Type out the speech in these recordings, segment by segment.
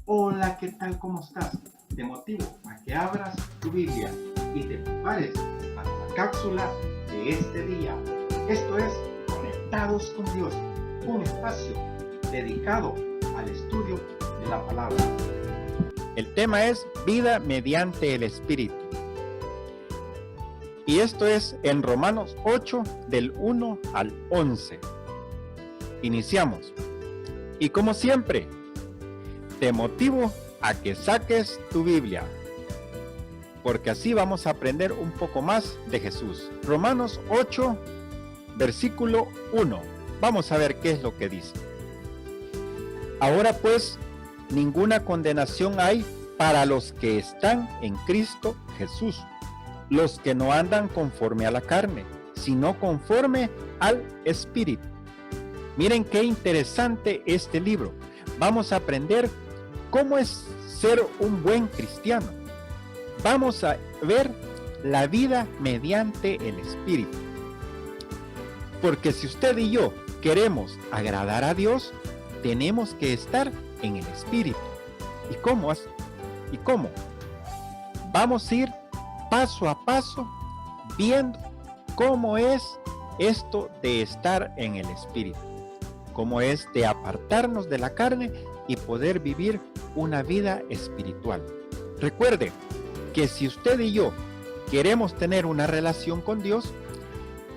Hola, ¿qué tal? ¿Cómo estás? Te motivo a que abras tu Biblia y te prepares para la cápsula de este día. Esto es Conectados con Dios, un espacio dedicado al estudio de la palabra. El tema es vida mediante el Espíritu. Y esto es en Romanos 8, del 1 al 11. Iniciamos. Y como siempre, te motivo a que saques tu Biblia, porque así vamos a aprender un poco más de Jesús. Romanos 8, versículo 1. Vamos a ver qué es lo que dice. Ahora pues, ninguna condenación hay para los que están en Cristo Jesús, los que no andan conforme a la carne, sino conforme al Espíritu. Miren qué interesante este libro. Vamos a aprender cómo es ser un buen cristiano. Vamos a ver la vida mediante el Espíritu. Porque si usted y yo queremos agradar a Dios, tenemos que estar en el Espíritu. ¿Y cómo? Vamos a ir paso a paso viendo cómo es esto de estar en el Espíritu. Cómo es de apartarnos de la carne y poder vivir una vida espiritual. Recuerde que si usted y yo queremos tener una relación con Dios,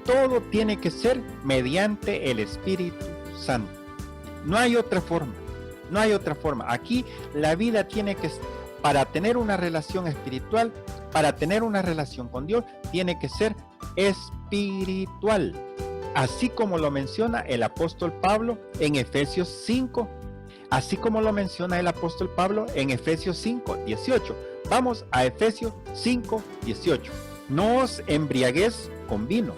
todo tiene que ser mediante el Espíritu Santo. No hay otra forma. No hay otra forma. Aquí la vida tiene que, para tener una relación espiritual, para tener una relación con Dios, tiene que ser espiritual. Así como lo menciona el apóstol Pablo en Efesios 5. Así como lo menciona el apóstol Pablo en Efesios 5, 18. Vamos a Efesios 5, 18. No os embriaguéis con vino,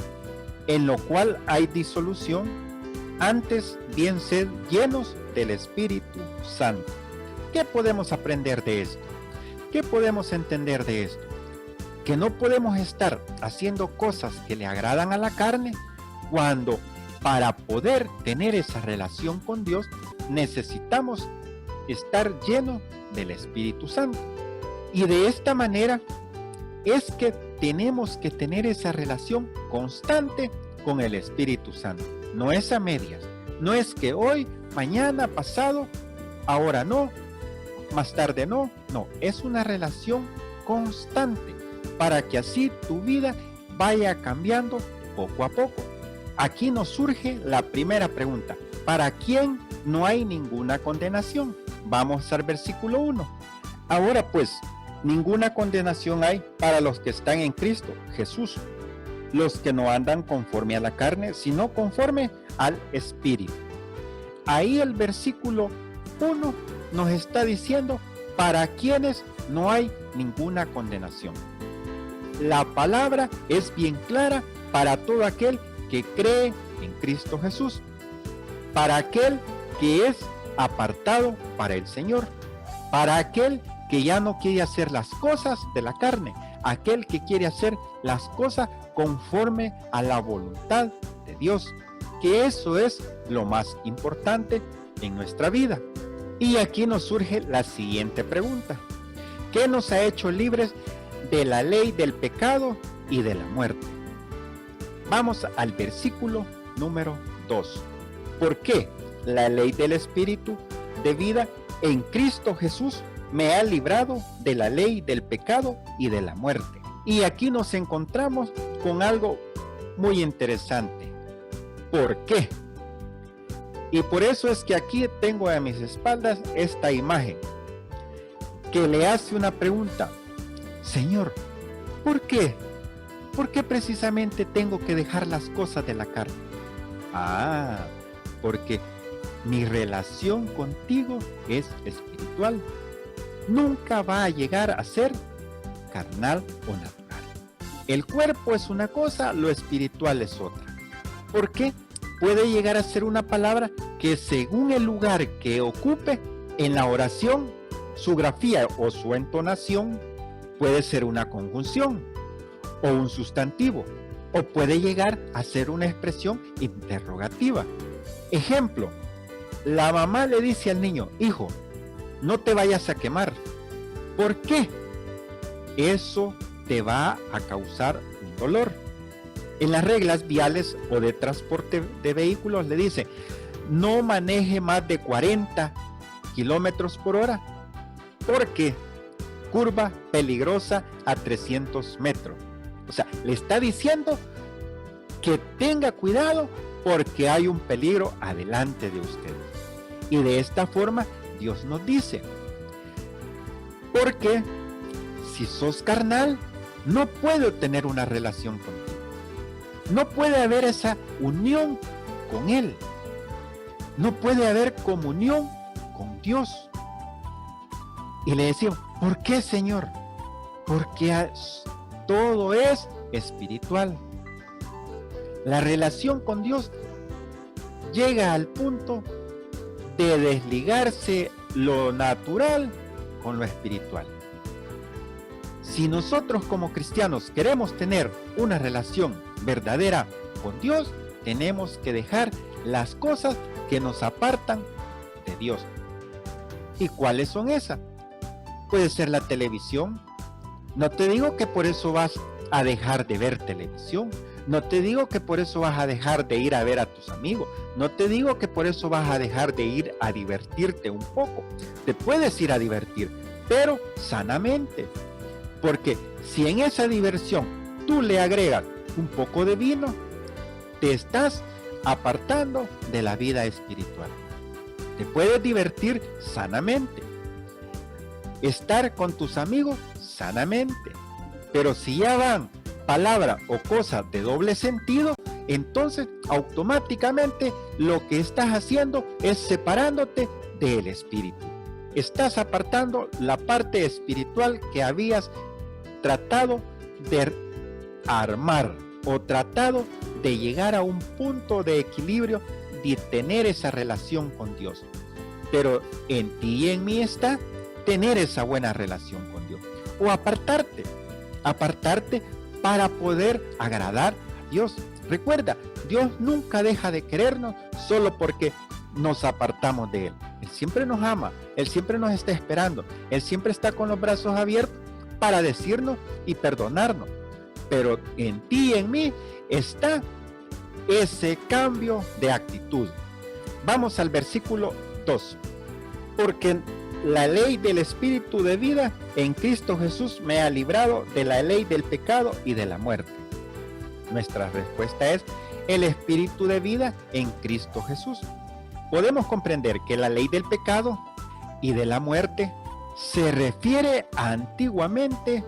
en lo cual hay disolución, antes bien sed llenos del Espíritu Santo. ¿Qué podemos aprender de esto? ¿Qué podemos entender de esto? Que no podemos estar haciendo cosas que le agradan a la carne, cuando para poder tener esa relación con Dios necesitamos estar llenos del Espíritu Santo. Y de esta manera es que tenemos que tener esa relación constante con el Espíritu Santo. No es a medias. No es que hoy, mañana, pasado, ahora no, más tarde no. No, es una relación constante para que así tu vida vaya cambiando poco a poco. Aquí nos surge la primera pregunta. ¿Para quién no hay ninguna condenación? Vamos al versículo 1. Ahora pues, ninguna condenación hay para los que están en Cristo Jesús, los que no andan conforme a la carne, sino conforme al Espíritu. Ahí el versículo 1 nos está diciendo para quienes no hay ninguna condenación. La palabra es bien clara para todo aquel que cree en Cristo Jesús, para aquel que es apartado para el Señor, para aquel que ya no quiere hacer las cosas de la carne, aquel que quiere hacer las cosas conforme a la voluntad de Dios, que eso es lo más importante en nuestra vida. Y aquí nos surge la siguiente pregunta: ¿qué nos ha hecho libres de la ley del pecado y de la muerte? Vamos al versículo número 2. ¿Por qué la ley del Espíritu de vida en Cristo Jesús me ha librado de la ley del pecado y de la muerte? Y aquí nos encontramos con algo muy interesante. ¿Por qué? Y por eso es que aquí tengo a mis espaldas esta imagen que le hace una pregunta: Señor, ¿por qué? ¿Por qué precisamente tengo que dejar las cosas de la carne? Porque mi relación contigo es espiritual. Nunca va a llegar a ser carnal o natural. El cuerpo es una cosa, lo espiritual es otra. ¿Por qué? Puede llegar a ser una palabra que, según el lugar que ocupe en la oración, su grafía o su entonación puede ser una conjunción o un sustantivo, o puede llegar a ser una expresión interrogativa. Ejemplo: la mamá le dice al niño: hijo, no te vayas a quemar. ¿Por qué? Eso te va a causar un dolor. En las reglas viales o de transporte de vehículos le dice, no maneje más de 40 kilómetros por hora, porque curva peligrosa a 300 metros. O sea, le está diciendo que tenga cuidado porque hay un peligro adelante de ustedes. Y de esta forma Dios nos dice, porque si sos carnal, no puedo tener una relación contigo. No puede haber esa unión con Él. No puede haber comunión con Dios. Y le decimos, ¿por qué, Señor? Porque todo es espiritual. La relación con Dios llega al punto de desligarse lo natural con lo espiritual. Si nosotros como cristianos queremos tener una relación verdadera con Dios, tenemos que dejar las cosas que nos apartan de Dios. ¿Y cuáles son esas? Puede ser la televisión. No te digo que por eso vas a dejar de ver televisión. No te digo que por eso vas a dejar de ir a ver a tus amigos. No te digo que por eso vas a dejar de ir a divertirte un poco. Te puedes ir a divertir, pero sanamente. Porque si en esa diversión tú le agregas un poco de vino, te estás apartando de la vida espiritual. Te puedes divertir sanamente, estar con tus amigos sanamente, pero si ya van palabras o cosas de doble sentido, entonces automáticamente lo que estás haciendo es separándote del espíritu. Estás apartando la parte espiritual que habías tratado de armar o tratado de llegar a un punto de equilibrio, de tener esa relación con Dios. Pero en ti y en mí está tener esa buena relación con Dios. O apartarte para poder agradar a Dios. Recuerda, Dios nunca deja de querernos solo porque nos apartamos de Él. Él siempre nos ama, Él siempre nos está esperando, Él siempre está con los brazos abiertos para decirnos y perdonarnos. Pero en ti y en mí está ese cambio de actitud. Vamos al versículo 2. Porque la ley del Espíritu de vida en Cristo Jesús me ha librado de la ley del pecado y de la muerte. Nuestra respuesta es el Espíritu de vida en Cristo Jesús. Podemos comprender que la ley del pecado y de la muerte se refiere antiguamente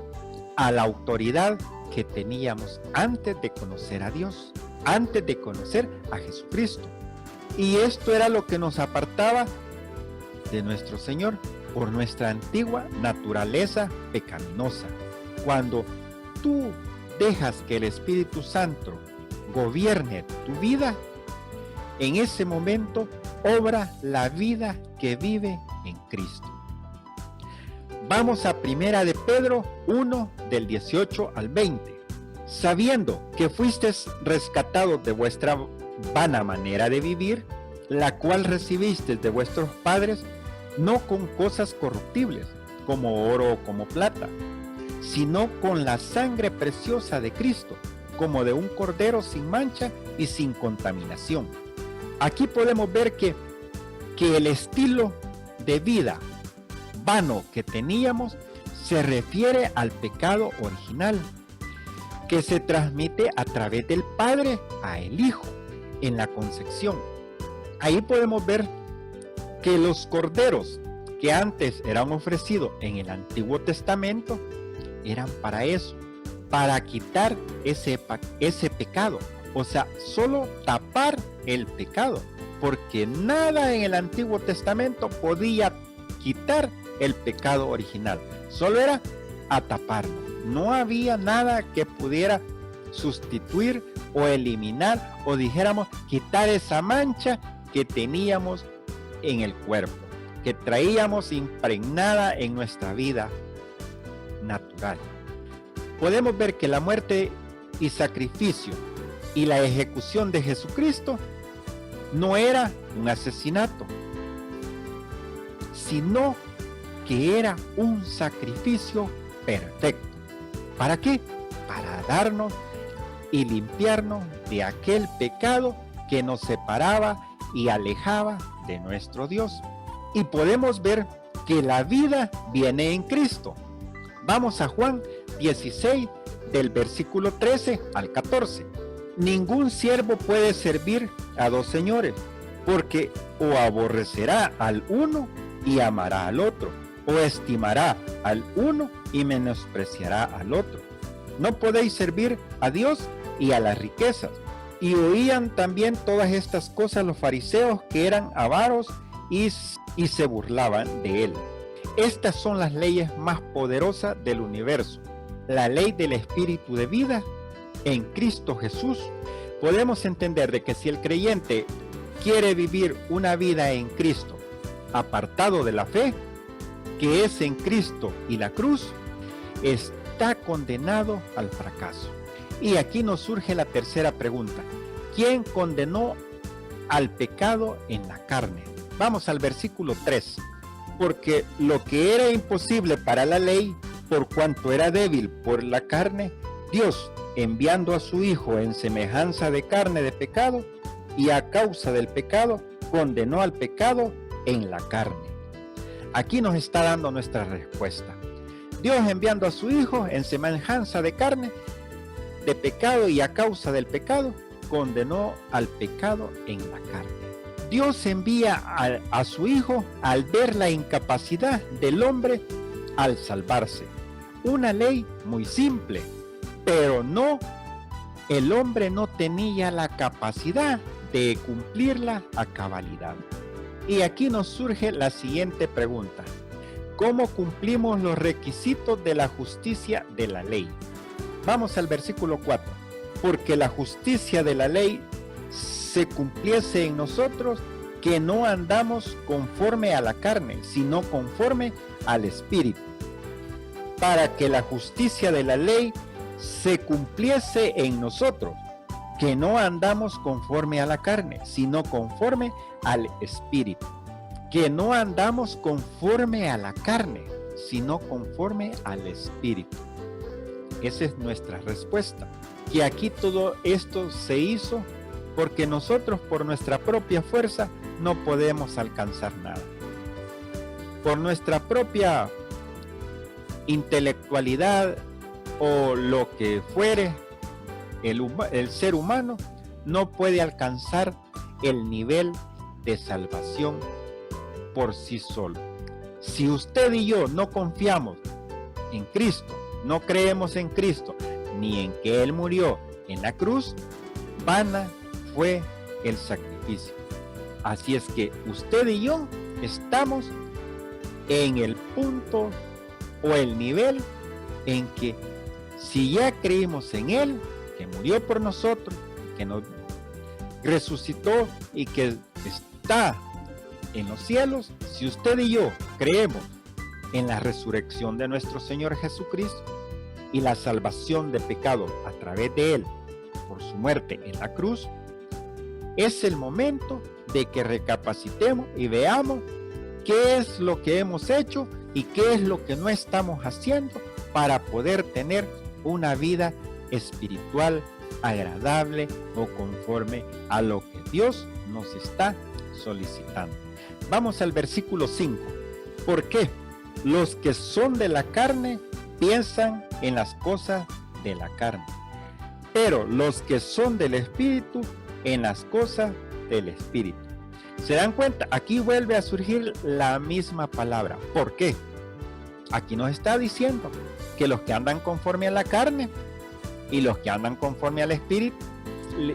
a la autoridad que teníamos antes de conocer a Dios, antes de conocer a Jesucristo. Y esto era lo que nos apartaba de nuestro Señor por nuestra antigua naturaleza pecaminosa. Cuando tú dejas que el Espíritu Santo gobierne tu vida, en ese momento obra la vida que vive en Cristo. Vamos a Primera de Pedro 1 del 18 al 20. Sabiendo que fuisteis rescatados de vuestra vana manera de vivir, la cual recibisteis de vuestros padres, no con cosas corruptibles, como oro o como plata, sino con la sangre preciosa de Cristo, como de un cordero sin mancha y sin contaminación. Aquí podemos ver que el estilo de vida vano que teníamos se refiere al pecado original, que se transmite a través del Padre a el Hijo en la concepción. Ahí podemos ver que los corderos que antes eran ofrecidos en el Antiguo Testamento eran para eso, para quitar ese pecado, o sea, solo tapar el pecado, porque nada en el Antiguo Testamento podía quitar el pecado original, solo era a taparlo. No había nada que pudiera sustituir o eliminar o dijéramos quitar esa mancha que teníamos en el cuerpo, que traíamos impregnada en nuestra vida natural. Podemos ver que la muerte y sacrificio y la ejecución de Jesucristo no era un asesinato, sino que era un sacrificio perfecto. ¿Para qué? Para darnos y limpiarnos de aquel pecado que nos separaba y alejaba de nuestro Dios. Y podemos ver que la vida viene en Cristo. Vamos a Juan 16, del versículo 13 al 14. Ningún siervo puede servir a dos señores, porque o aborrecerá al uno y amará al otro, o estimará al uno y menospreciará al otro. No podéis servir a Dios y a las riquezas. Y oían también todas estas cosas los fariseos, que eran avaros, y se burlaban de él. Estas son las leyes más poderosas del universo. La ley del espíritu de vida en Cristo Jesús. Podemos entender de que si el creyente quiere vivir una vida en Cristo, apartado de la fe, que es en Cristo y la cruz, está condenado al fracaso. Y aquí nos surge la tercera pregunta: ¿quién condenó al pecado en la carne? Vamos al versículo 3. Porque lo que era imposible para la ley, por cuanto era débil por la carne, Dios, enviando a su Hijo en semejanza de carne de pecado, y a causa del pecado, condenó al pecado en la carne. Aquí nos está dando nuestra respuesta. Dios, enviando a su Hijo en semejanza de carne de pecado, y a causa del pecado, condenó al pecado en la carne. Dios envía a su Hijo al ver la incapacidad del hombre al salvarse. Una ley muy simple, pero el hombre no tenía la capacidad de cumplirla a cabalidad. Y aquí nos surge la siguiente pregunta: ¿cómo cumplimos los requisitos de la justicia de la ley? Vamos al versículo 4. Porque la justicia de la ley se cumpliese en nosotros, que no andamos conforme a la carne, sino conforme al Espíritu. Para que la justicia de la ley se cumpliese en nosotros, que no andamos conforme a la carne, sino conforme al Espíritu. Que no andamos conforme a la carne, sino conforme al Espíritu. Esa es nuestra respuesta. Que aquí todo esto se hizo porque nosotros, por nuestra propia fuerza, no podemos alcanzar nada. Por nuestra propia intelectualidad o lo que fuere, el ser humano no puede alcanzar el nivel de salvación por sí solo. Si usted y yo no confiamos en Cristo, no creemos en Cristo, ni en que Él murió en la cruz, vana fue el sacrificio. Así es que usted y yo estamos en el punto o el nivel en que, si ya creímos en Él, que murió por nosotros, que nos resucitó y que está en los cielos, si usted y yo creemos en la resurrección de nuestro Señor Jesucristo y la salvación de pecado a través de Él por su muerte en la cruz, es el momento de que recapacitemos y veamos qué es lo que hemos hecho y qué es lo que no estamos haciendo para poder tener una vida espiritual agradable o conforme a lo que Dios nos está solicitando. Vamos al versículo 5. ¿Por qué? Los que son de la carne piensan en las cosas de la carne, pero los que son del Espíritu en las cosas del Espíritu. ¿Se dan cuenta? Aquí vuelve a surgir la misma palabra. ¿Por qué? Aquí nos está diciendo que los que andan conforme a la carne y los que andan conforme al Espíritu,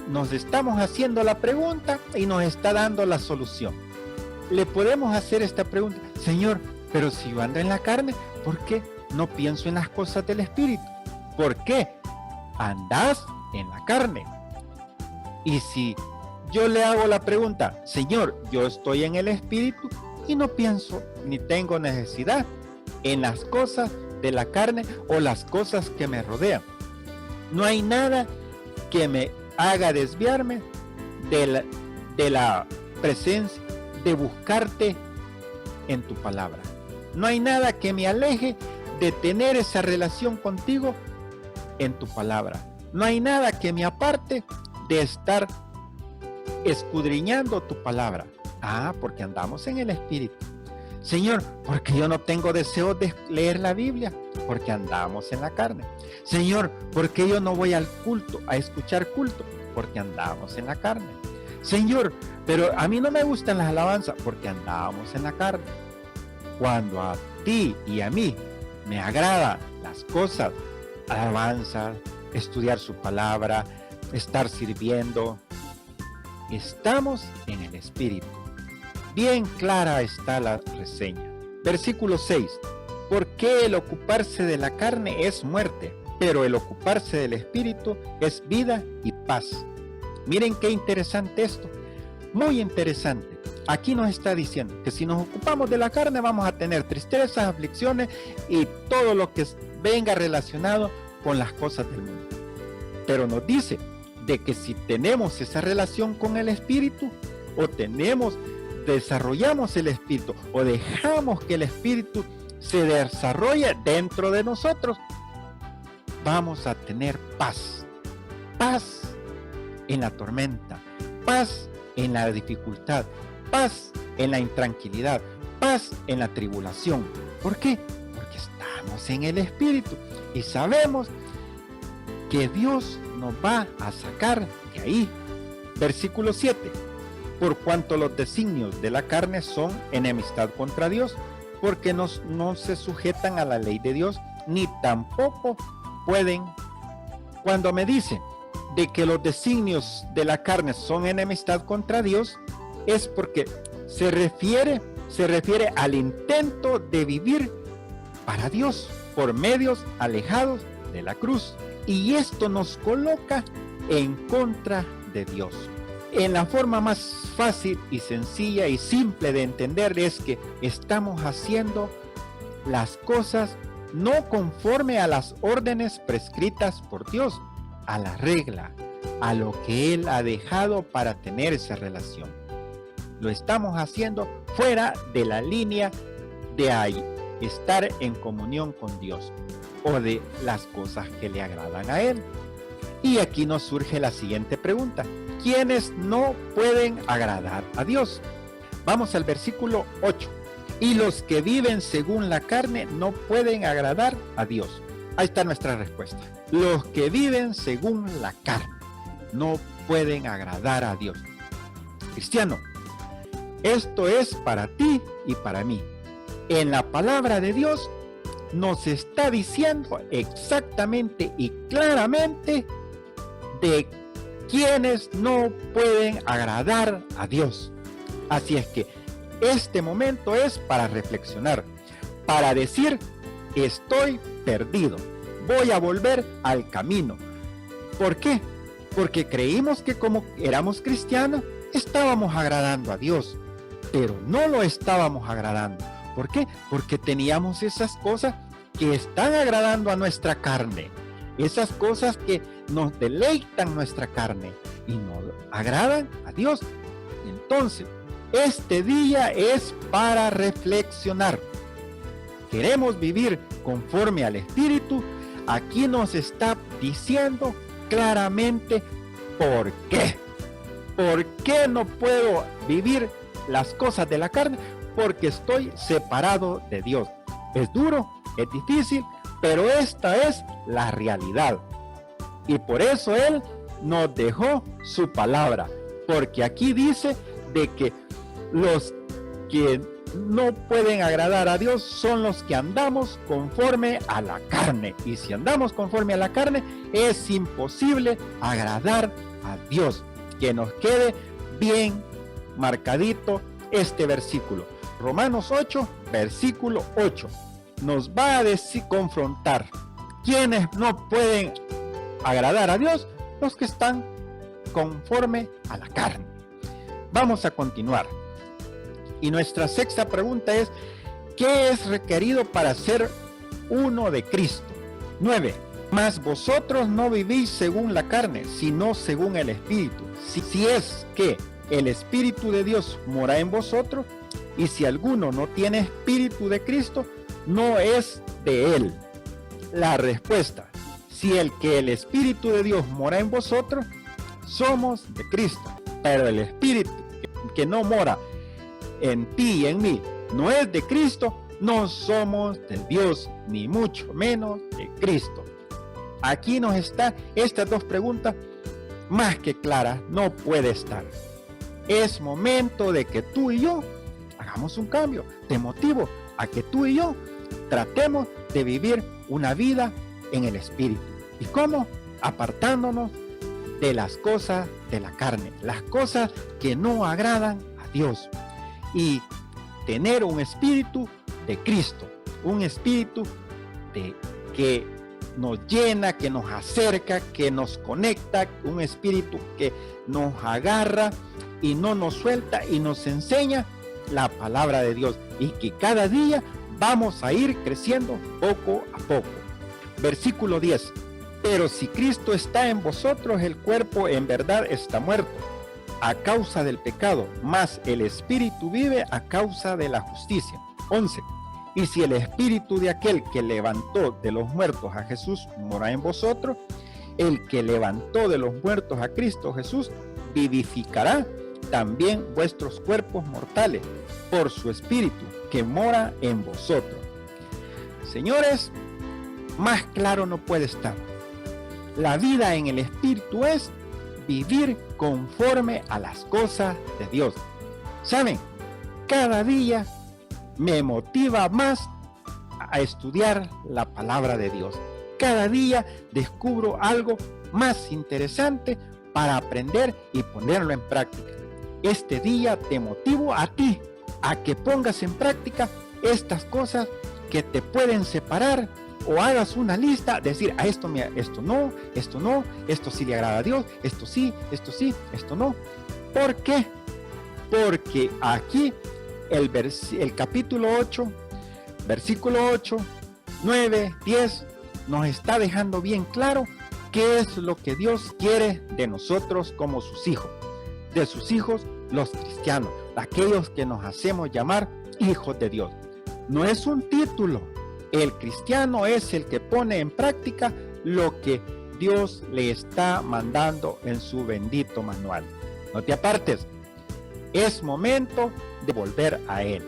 nos estamos haciendo la pregunta y nos está dando la solución. Le podemos hacer esta pregunta: Señor, pero si yo ando en la carne, ¿por qué no pienso en las cosas del Espíritu? ¿Por qué andás en la carne? Y si yo le hago la pregunta: Señor, yo estoy en el Espíritu y no pienso ni tengo necesidad en las cosas de la carne o las cosas que me rodean, no hay nada que me haga desviarme de la presencia, de buscarte en tu palabra. No hay nada que me aleje de tener esa relación contigo en tu palabra. No hay nada que me aparte de estar escudriñando tu palabra. Porque andamos en el Espíritu. Señor, porque yo no tengo deseo de leer la Biblia, porque andamos en la carne. Señor, porque yo no voy al culto, a escuchar culto, porque andamos en la carne. Señor, pero a mí no me gustan las alabanzas, porque andamos en la carne. Cuando a ti y a mí me agradan las cosas, alabanzas, estudiar su palabra, estar sirviendo, estamos en el Espíritu. Bien clara está la reseña. Versículo 6. Porque el ocuparse de la carne es muerte, pero el ocuparse del Espíritu es vida y paz. Miren qué interesante esto. Muy interesante. Aquí nos está diciendo que si nos ocupamos de la carne vamos a tener tristezas, aflicciones y todo lo que venga relacionado con las cosas del mundo. Pero nos dice de que si tenemos esa relación con el Espíritu o desarrollamos el Espíritu o dejamos que el Espíritu se desarrolle dentro de nosotros, vamos a tener paz. Paz en la tormenta, paz en la dificultad, paz en la intranquilidad, paz en la tribulación. ¿Por qué? Porque estamos en el Espíritu y sabemos que Dios nos va a sacar de ahí. Versículo 7. Por cuanto los designios de la carne son enemistad contra Dios, porque no se sujetan a la ley de Dios, ni tampoco pueden. Cuando me dice de que los designios de la carne son enemistad contra Dios, es porque se refiere al intento de vivir para Dios por medios alejados de la cruz. Y esto nos coloca en contra de Dios. En la forma más fácil y sencilla y simple de entender es que estamos haciendo las cosas no conforme a las órdenes prescritas por Dios, a la regla, a lo que Él ha dejado para tener esa relación. Lo estamos haciendo fuera de la línea de estar en comunión con Dios o de las cosas que le agradan a Él. Y aquí nos surge la siguiente pregunta: ¿quiénes no pueden agradar a Dios? Vamos al versículo 8. Y los que viven según la carne no pueden agradar a Dios. Ahí está nuestra respuesta. Los que viven según la carne no pueden agradar a Dios. Cristiano, esto es para ti y para mí. En la palabra de Dios nos está diciendo exactamente y claramente de quienes no pueden agradar a Dios. Así es que este momento es para reflexionar, para decir: estoy perdido, voy a volver al camino. ¿Por qué? Porque creímos que como éramos cristianos estábamos agradando a Dios, pero no lo estábamos agradando. ¿Por qué? Porque teníamos esas cosas que están agradando a nuestra carne, esas cosas que nos deleitan nuestra carne y nos agradan a Dios. Entonces, este día es para reflexionar. Queremos vivir conforme al Espíritu. Aquí nos está diciendo claramente por qué. ¿Por qué no puedo vivir las cosas de la carne? Porque estoy separado de Dios. Es duro, es difícil, pero esta es la realidad. Y por eso Él nos dejó su palabra. Porque aquí dice de que los que no pueden agradar a Dios son los que andamos conforme a la carne. Y si andamos conforme a la carne, es imposible agradar a Dios. Que nos quede bien marcadito este versículo. Romanos 8, versículo 8. Nos va a confrontar quienes no pueden agradar a Dios, los que están conforme a la carne. Vamos a continuar. Y nuestra sexta pregunta es: ¿qué es requerido para ser uno de Cristo? 9. Mas vosotros no vivís según la carne, sino según el Espíritu. Si es que el Espíritu de Dios mora en vosotros, Y si alguno no tiene espíritu de Cristo, no es de él. La respuesta: si el espíritu de Dios mora en vosotros, somos de Cristo. Pero el espíritu que no mora en ti y en mí no es de Cristo, no somos de Dios, ni mucho menos de Cristo. Aquí nos están estas dos preguntas más que claras, no puede estar. Es momento de que tú y yo hagamos un cambio. Te motivo a que tú y yo tratemos de vivir una vida en el Espíritu. ¿Y cómo? Apartándonos de las cosas de la carne, las cosas que no agradan a Dios, y tener un espíritu de Cristo, un espíritu que nos llena, que nos acerca, que nos conecta, un espíritu que nos agarra y no nos suelta y nos enseña la palabra de Dios, y que cada día vamos a ir creciendo poco a poco. Versículo 10. Pero si Cristo está en vosotros, el cuerpo en verdad está muerto a causa del pecado, mas el espíritu vive a causa de la justicia. 11. Y si el espíritu de aquel que levantó de los muertos a Jesús mora en vosotros, el que levantó de los muertos a Cristo Jesús vivificará también vuestros cuerpos mortales por su espíritu que mora en vosotros. Señores, más claro no puede estar. La vida en el espíritu es vivir conforme a las cosas de Dios. ¿Saben? Cada día me motiva más a estudiar la palabra de Dios. Cada día descubro algo más interesante para aprender y ponerlo en práctica. Este día te motivo a ti a que pongas en práctica estas cosas que te pueden separar, o hagas una lista, decir, a esto no, esto sí le agrada a Dios, esto sí, esto no. ¿Por qué? Porque aquí el capítulo 8, versículo 8, 9, 10, nos está dejando bien claro qué es lo que Dios quiere de nosotros como sus hijos, de sus hijos los cristianos, aquellos que nos hacemos llamar hijos de Dios. No es un título. El cristiano es el que pone en práctica lo que Dios le está mandando en su bendito manual. No te apartes. Es momento de volver a Él.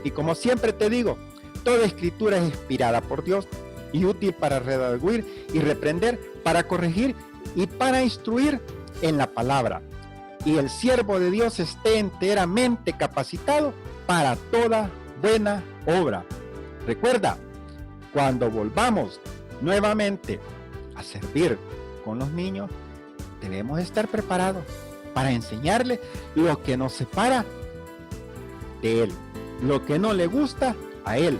Y como siempre te digo, toda escritura es inspirada por Dios y útil para redarguir y reprender, para corregir y para instruir en la palabra. Y el siervo de Dios esté enteramente capacitado para toda buena obra. Recuerda, cuando volvamos nuevamente a servir con los niños, debemos estar preparados para enseñarles lo que nos separa de Él, lo que no le gusta a Él.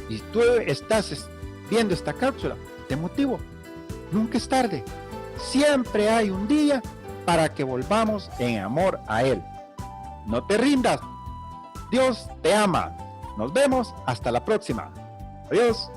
Y tú estás viendo esta cápsula, te motivo, nunca es tarde. Siempre hay un día para que volvamos en amor a Él. No te rindas. Dios te ama. Nos vemos hasta la próxima. Adiós.